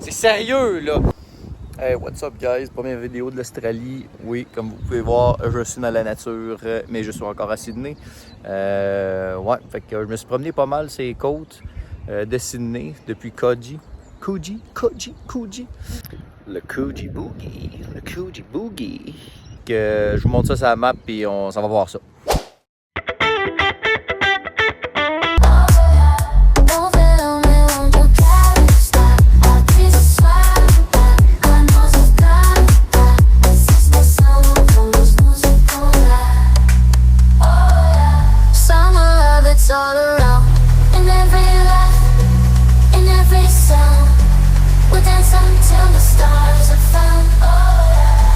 C'est sérieux, là! Hey, what's up, guys? Première vidéo de l'Australie. Oui, comme vous pouvez voir, je suis dans la nature, mais je suis encore à Sydney. Ouais, fait que je me suis promené pas mal sur les côtes de Sydney depuis Coogee. Coogee. Le Coogee Boogie. Que je vous montre ça sur la map, puis on s'en va voir ça. All around, in every laugh, in every sound, we'll dance until the stars are found. Oh yeah.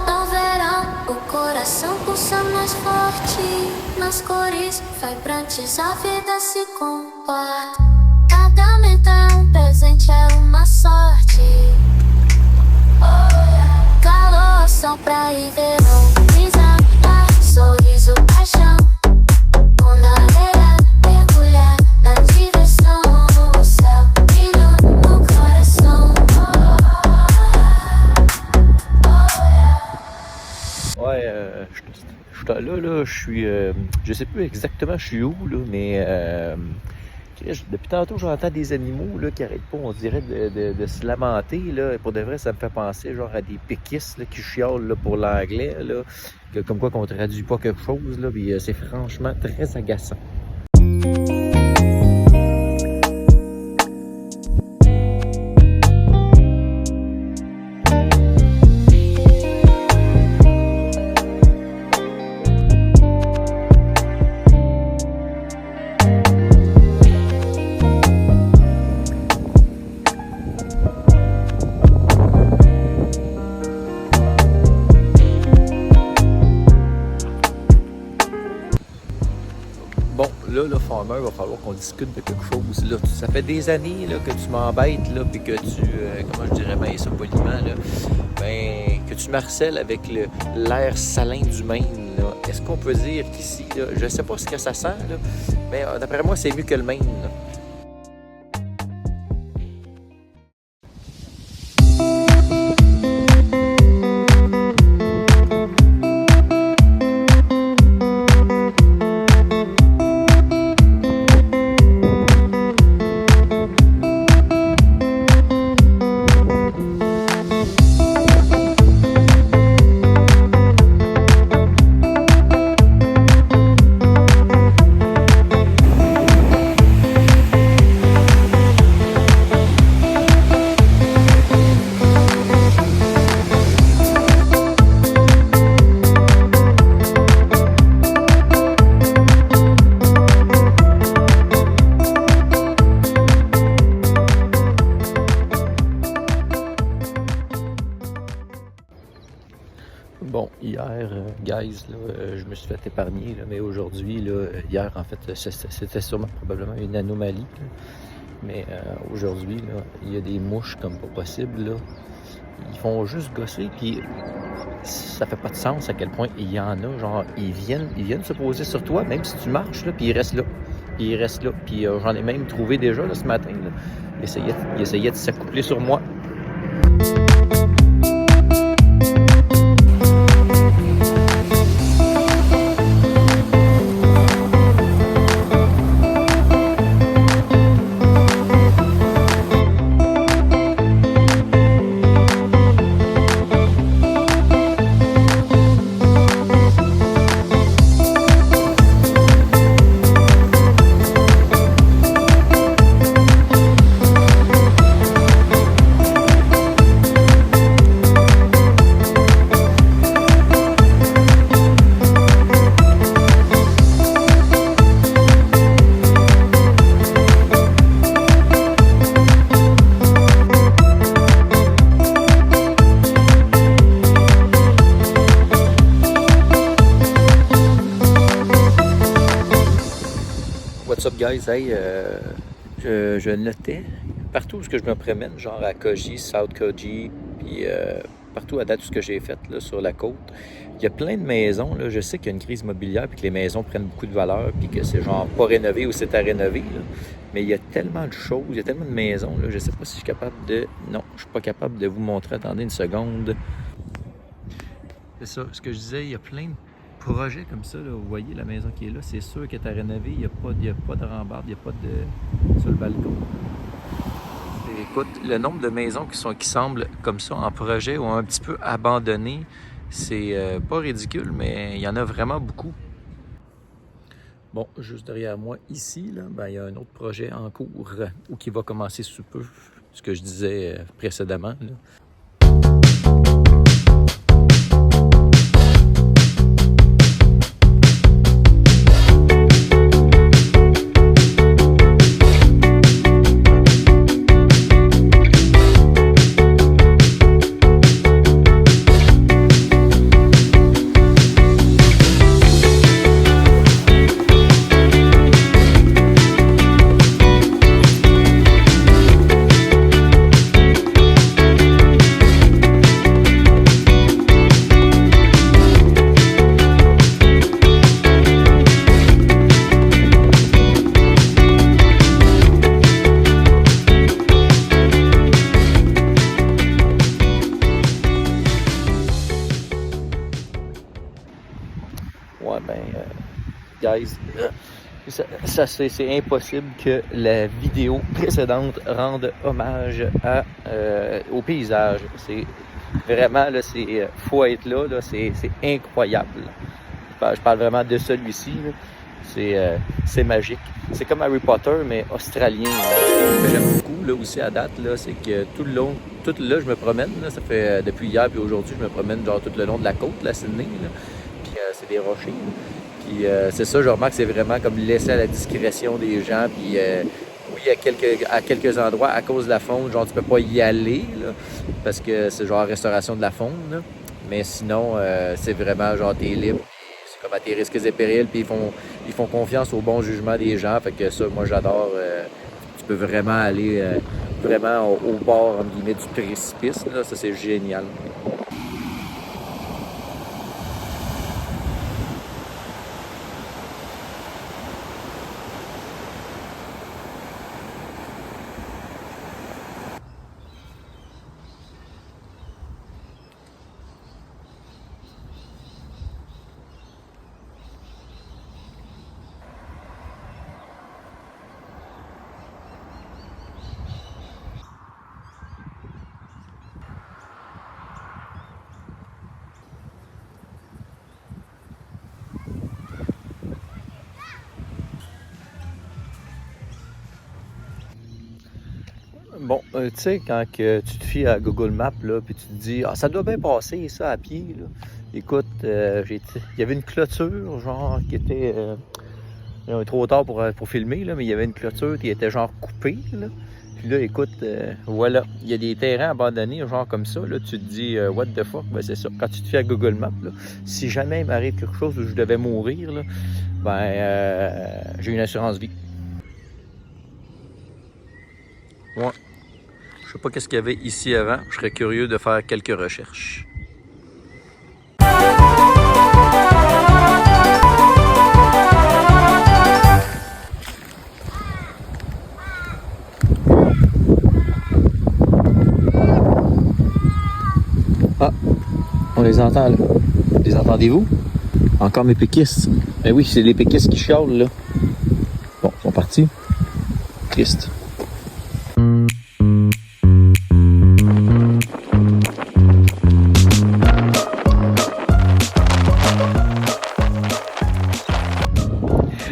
No verão, o coração pulsa mais forte. Nas cores vibrantes a vida se comporta. Cada meta é presente, é uma sorte. Oh yeah. Calor, sombra e verão, brisa, ar, sorriso, paixão. Onda areia, mergulhar na direção. O céu, brilho no coração. Ouais, là, je suis. Je sais plus exactement je suis où, là, mais. Depuis tantôt, j'entends des animaux là, qui n'arrêtent pas, on dirait, de se lamenter. Là. Et pour de vrai, ça me fait penser genre, à des péquistes là, qui chiolent là, pour l'anglais. Là, comme quoi qu'on ne traduit pas quelque chose. Là, puis, c'est franchement très agaçant. Bon, là, Farmer, il va falloir qu'on discute de quelque chose. Là. Ça fait des années là, que tu m'embêtes, là, puis que tu, comment je dirais bien ça poliment, là, ben, que tu marcelles avec l'air salin du Maine. Là. Est-ce qu'on peut dire qu'ici, là, je sais pas ce que ça sent, là, mais d'après moi, c'est mieux que le Maine. Là. Bon, hier, guys, là, je me suis fait épargner, là, mais aujourd'hui, là, hier, en fait, c'était sûrement probablement une anomalie. Là. Mais aujourd'hui, là, il y a des mouches comme pas possible. Là. Ils font juste gosser, puis ça fait pas de sens à quel point il y en a. Genre, ils viennent se poser sur toi, même si tu marches, là, puis ils restent là. Puis j'en ai même trouvé déjà là, ce matin. Là. Ils essayaient de s'accoupler sur moi. What's up guys? Hey, je notais partout où je me promène, genre à Coogee, South Coogee, puis partout à date, tout ce que j'ai fait là, sur la côte. Il y a plein de maisons, là. Je sais qu'il y a une crise immobilière puis que les maisons prennent beaucoup de valeur puis que c'est genre pas rénové ou c'est à rénover. Là. Mais il y a tellement de choses, il y a tellement de maisons. Là. Je sais pas si je suis capable de... Non, je suis pas capable de vous montrer. Attendez une seconde. C'est ça, ce que je disais, il y a plein de projets comme ça. Là. Vous voyez la maison qui est là, c'est sûr qu'elle est à rénover. Il n'y a pas de rambarde, il n'y a pas de... sur le balcon. Écoute, le nombre de maisons qui semblent comme ça en projet ou un petit peu abandonnées, c'est pas ridicule, mais il y en a vraiment beaucoup. Bon, juste derrière moi, ici, là, ben, il y a un autre projet en cours ou qui va commencer sous peu, ce que je disais précédemment. Là. Ouais, ben, guys, c'est impossible que la vidéo précédente rende hommage au paysage. C'est vraiment, là, faut être là, c'est incroyable. Je parle vraiment de celui-ci, c'est magique. C'est comme Harry Potter, mais australien. Ce que j'aime beaucoup, là, aussi, à date, là, c'est que tout le long, je me promène, là, ça fait depuis hier puis aujourd'hui, je me promène genre tout le long de la côte, la Sydney, là. C'est des rochers. Puis c'est ça, je remarque, c'est vraiment comme laissé à la discrétion des gens. Puis oui, à quelques endroits, à cause de la faune, genre tu peux pas y aller, là, parce que c'est genre restauration de la faune. Là. Mais sinon, c'est vraiment genre t'es libre. C'est comme à tes risques et périls. Puis ils font confiance au bon jugement des gens. Fait que ça, moi j'adore. Tu peux vraiment aller vraiment au bord, entre guillemets, du précipice. Là. Ça, c'est génial. Bon, tu sais, quand que tu te fies à Google Maps, là, puis tu te dis, ah, ça doit bien passer, ça, à pied, là. Écoute, il y avait une clôture, genre, qui était trop tard pour filmer, là, mais il y avait une clôture qui était, genre, coupée, là. Puis là, écoute, voilà, il y a des terrains abandonnés, genre, comme ça, là, tu te dis, what the fuck, ben c'est ça. Quand tu te fies à Google Maps, là, si jamais il m'arrive quelque chose où je devais mourir, là, ben, j'ai une assurance vie. Ouais. Je sais pas qu'est-ce qu'il y avait ici avant. Je serais curieux de faire quelques recherches. Ah, on les entend là. Les entendez-vous? Encore mes péquistes. Ben oui, c'est les péquistes qui chialent là. Bon, ils sont partis. Triste.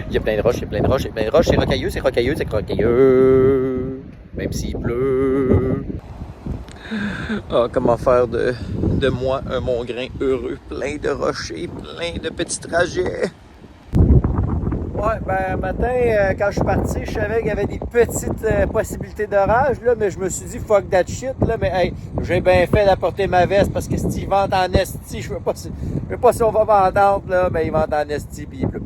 Il y a plein de roches, il y a plein de roches, il y a plein de roches. C'est rocailleux, c'est rocailleux, c'est rocailleux. Même s'il pleut. Ah, comment faire de moi un Montgrain heureux, plein de rochers, plein de petits trajets. Ouais, ben, un matin, quand je suis parti, je savais qu'il y avait des petites possibilités d'orage, là, mais je me suis dit, fuck that shit, là, mais hey, j'ai bien fait d'apporter ma veste parce que si il vente en esti, je sais pas si on va m'entendre, là, mais il vente en esti puis il pleut.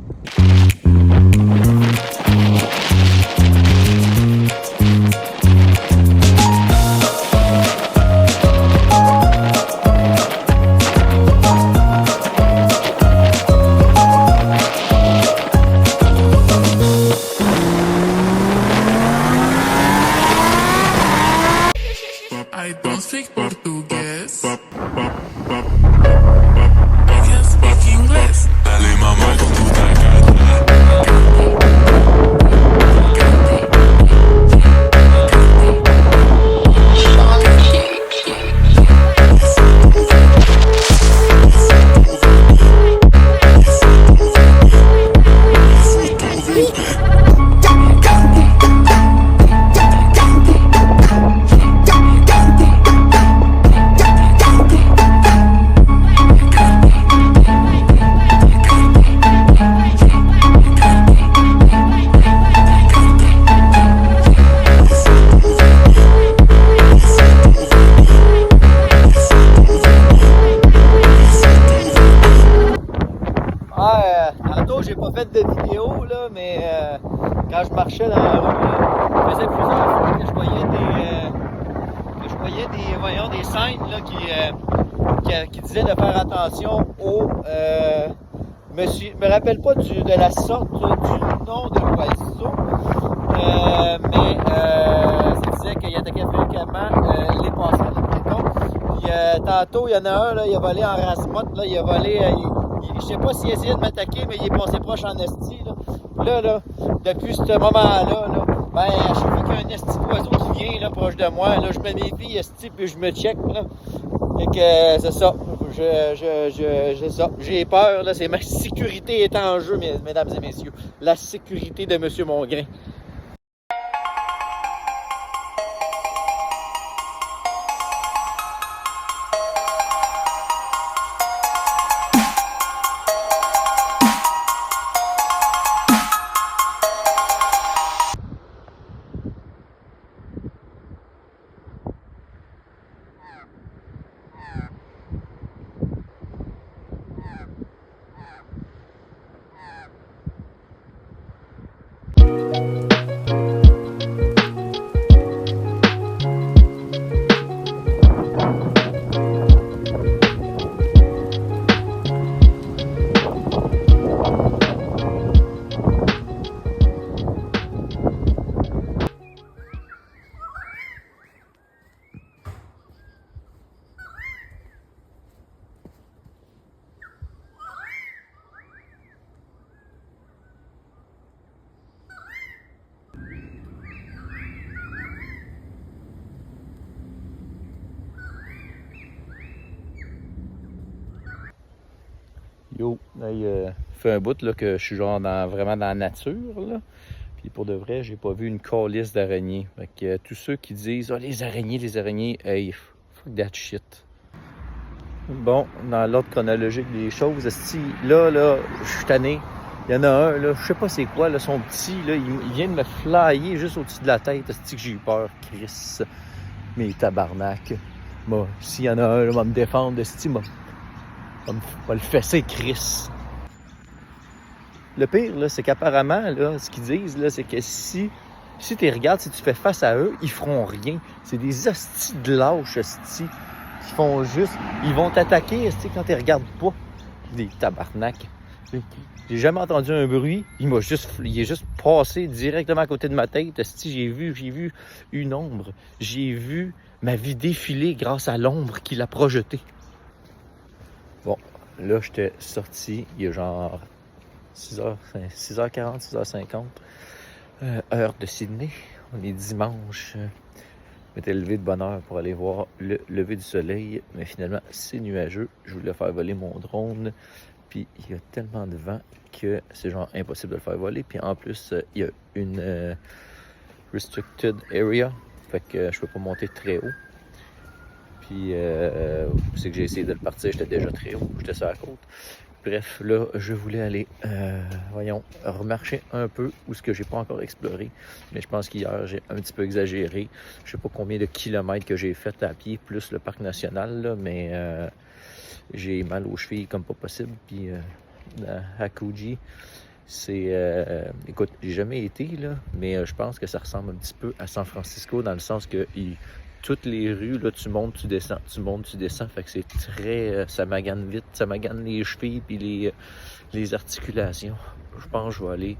Tantôt, j'ai pas fait de vidéo, là, mais quand je marchais dans la rue, là, ça faisait plusieurs fois que je voyais des signes là, qui disaient de faire attention au... je me rappelle pas de la sorte du nom de l'oiseau, mais ça disait qu'il attaquait fréquemment les passants, les piétons. Puis tantôt, il y en a un, là, il a volé en race-motte, là, il a volé... je sais pas s'il essayait de m'attaquer, mais il est passé proche en esti. Là, depuis ce moment-là, ben, à chaque fois qu'il y a un esti d'oiseau qui vient là, proche de moi, là, je me méfie, esti, puis je me check. Là. Fait que c'est ça. C'est ça. J'ai peur, là, c'est ma sécurité est en jeu, mesdames et messieurs. La sécurité de M. Mongrain. Yo, là, il fait un bout là, que je suis genre vraiment dans la nature. Là. Puis pour de vrai, j'ai pas vu une calisse d'araignées. Fait que tous ceux qui disent « Ah, les araignées, hey, fuck that shit. » Bon, dans l'ordre chronologique des choses, là, je suis tanné. Il y en a un, là, je sais pas c'est quoi, là, son petit, là, il vient de me flyer juste au-dessus de la tête. Que j'ai eu peur, Chris. Mais tabarnak. Bon, s'il y en a un, là, va me défendre, va le fesser, Chris. Le pire, là, c'est qu'apparemment, là, ce qu'ils disent, là, c'est que si tu les regardes, si tu fais face à eux, ils feront rien. C'est des hosties de lâches, hosties, qui font juste... Ils vont t'attaquer, hosties, quand tu les regardes pas. Des tabarnak. J'ai jamais entendu un bruit. Il est juste passé directement à côté de ma tête. Hostie, j'ai vu une ombre. J'ai vu ma vie défiler grâce à l'ombre qu'il a projetée. Bon, là, j'étais sorti, il y a genre 6h40, 6h50, heure de Sydney. On est dimanche. Je m'étais levé de bonne heure pour aller voir le lever du soleil, mais finalement, c'est nuageux. Je voulais faire voler mon drone, puis il y a tellement de vent que c'est genre impossible de le faire voler. Puis en plus, il y a une restricted area, fait que je peux pas monter très haut. Puis, c'est que j'ai essayé de le partir, j'étais déjà très haut, j'étais sur la côte. Bref, là, je voulais aller, remarcher un peu où ce que j'ai pas encore exploré. Mais je pense qu'hier, j'ai un petit peu exagéré. Je sais pas combien de kilomètres que j'ai fait à pied, plus le parc national, là, mais j'ai mal aux chevilles comme pas possible. Puis, à Coogee, c'est... écoute, j'ai jamais été, là, mais je pense que ça ressemble un petit peu à San Francisco, dans le sens que... toutes les rues, là, tu montes, tu descends. Fait que c'est très... ça magane vite, ça magane les chevilles puis les articulations. Je pense que je vais aller...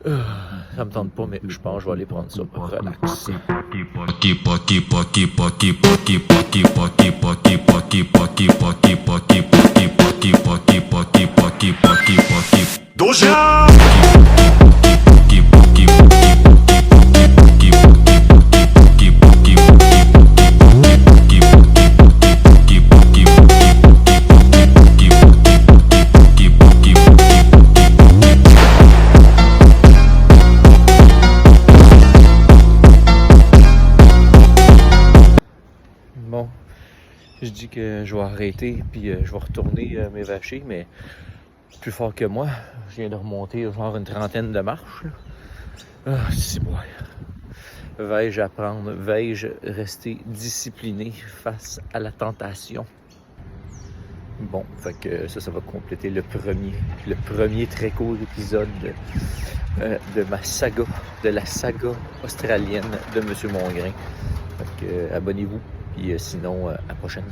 ça me tente pas, mais je pense que je vais aller prendre ça. Relax. Doja! Je dis que je vais arrêter puis je vais retourner m'évacher, mais plus fort que moi. Je viens de remonter genre une trentaine de marches. Ah, c'est moi. Vais-je apprendre? Vais-je rester discipliné face à la tentation? Bon, fait que ça va compléter le premier très court épisode de ma saga, de la saga australienne de Monsieur Mongrain. Fait que abonnez-vous, puis sinon, à la prochaine.